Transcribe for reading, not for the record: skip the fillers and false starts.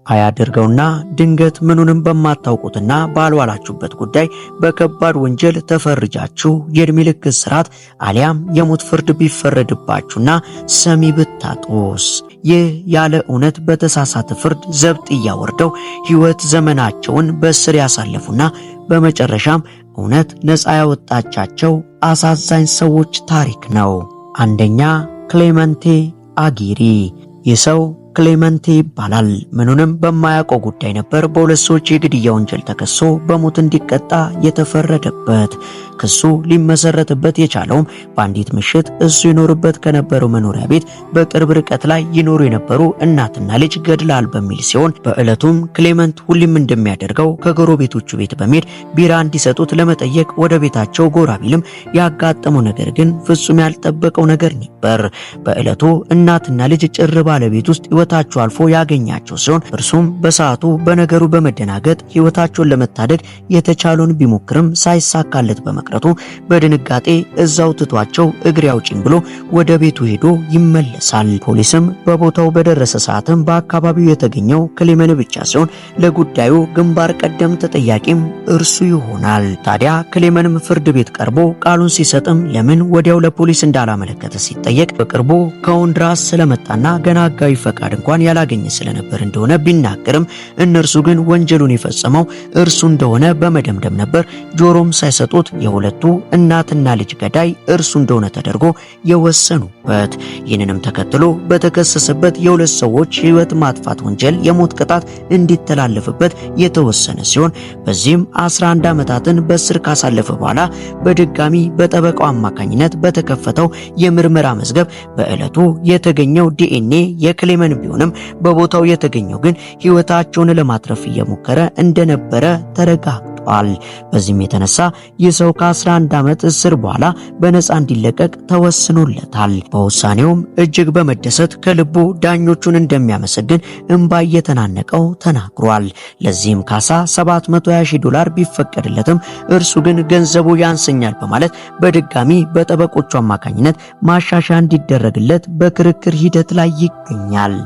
አያድርገውና ድንገት ምኑንም በማታውቁትና ባልዋላችሁበት ጉዳይ በከባድ ወንጀል ተፈርጃችሁ የዕድሜ ልክ እስራት አሊያም የሞት ፍርድ ቢፈረድባችሁና ሰሚ ብታጡስ? ይህ ያለ እውነት በተሳሳተ ፍርድ ዘብጥ እያወርደው ሕይወት ዘመናቸውን በእስር ያሳለፉና በመጨረሻም እውነት ነፃ ያወጣቻቸው አሳዛኝ ሰዎች ታሪክ ነው። አንደኛ፣ ክሌመንቴ አጊሪ። ይህ ሰው ክሌመንቴ ይባላል። ምኑንም በማያውቀው ጉዳይ ነበር በሁለት ሰዎች የግድያ ወንጀል ተከሶ በሞት እንዲቀጣ የተፈረደበት። ክሱ ሊመሰረትበት የቻለውም በአንዲት ምሽት እሱ ይኖርበት ከነበረው መኖሪያ ቤት በቅርብ ርቀት ላይ ይኖሩ የነበሩ እናትና ልጅ ገድላል በሚል ሲሆን በዕለቱም ክሌመንት ሁሌም እንደሚያደርገው ከጎረቤቶቹ ቤት በመሄድ ቢራ እንዲሰጡት ለመጠየቅ ወደ ቤታቸው ጎራ ቢልም ያጋጠመው ነገር ግን ፍጹም ያልጠበቀው ነገር ነበር። በዕለቱ እናትና ልጅ ጭር ባለ ቤት ውስጥ ሕይወታቸው አልፎ ያገኛቸው ሲሆን እርሱም በሰዓቱ በነገሩ በመደናገጥ ሕይወታቸውን ለመታደግ የተቻለውን ቢሞክርም ሳይሳካለት በመቅረቱ በድንጋጤ እዛው ትቷቸው እግሬ አውጪኝ ብሎ ወደ ቤቱ ሄዶ ይመለሳል። ፖሊስም በቦታው በደረሰ ሰዓትም በአካባቢው የተገኘው ክሌመን ብቻ ሲሆን ለጉዳዩ ግንባር ቀደም ተጠያቂም እርሱ ይሆናል። ታዲያ ክሌመንም ፍርድ ቤት ቀርቦ ቃሉን ሲሰጥም ለምን ወዲያው ለፖሊስ እንዳላመለከተ ሲጠየቅ በቅርቡ ከሆንዱራስ ስለመጣና ገና ሕጋዊ ፈቃድ እንኳን ያላገኘ ስለነበር እንደሆነ ቢናገርም እነርሱ ግን ወንጀሉን የፈጸመው እርሱ እንደሆነ በመደምደም ነበር ጆሮም ሳይሰጡት የሁለቱ እናትና ልጅ ገዳይ እርሱ እንደሆነ ተደርጎ የወሰኑበት። ይህንንም ተከትሎ በተከሰሰበት የሁለት ሰዎች ሕይወት ማጥፋት ወንጀል የሞት ቅጣት እንዲተላለፍበት የተወሰነ ሲሆን በዚህም 11 ዓመታትን በእስር ካሳለፈ በኋላ በድጋሚ በጠበቃው አማካኝነት በተከፈተው የምርመራ መዝገብ በዕለቱ የተገኘው ዲኤንኤ የክሌመን ቢሆንም በቦታው የተገኘው ግን ሕይወታቸውን ለማትረፍ እየሞከረ እንደነበረ ተረጋግጧል። በዚህም የተነሳ ይህ ሰው ከ11 ዓመት እስር በኋላ በነፃ እንዲለቀቅ ተወስኖለታል። በውሳኔውም እጅግ በመደሰት ከልቡ ዳኞቹን እንደሚያመሰግን እንባ እየተናነቀው ተናግሯል። ለዚህም ካሳ $720,000 ቢፈቀድለትም እርሱ ግን ገንዘቡ ያንሰኛል በማለት በድጋሚ በጠበቆቹ አማካኝነት ማሻሻያ እንዲደረግለት በክርክር ሂደት ላይ ይገኛል።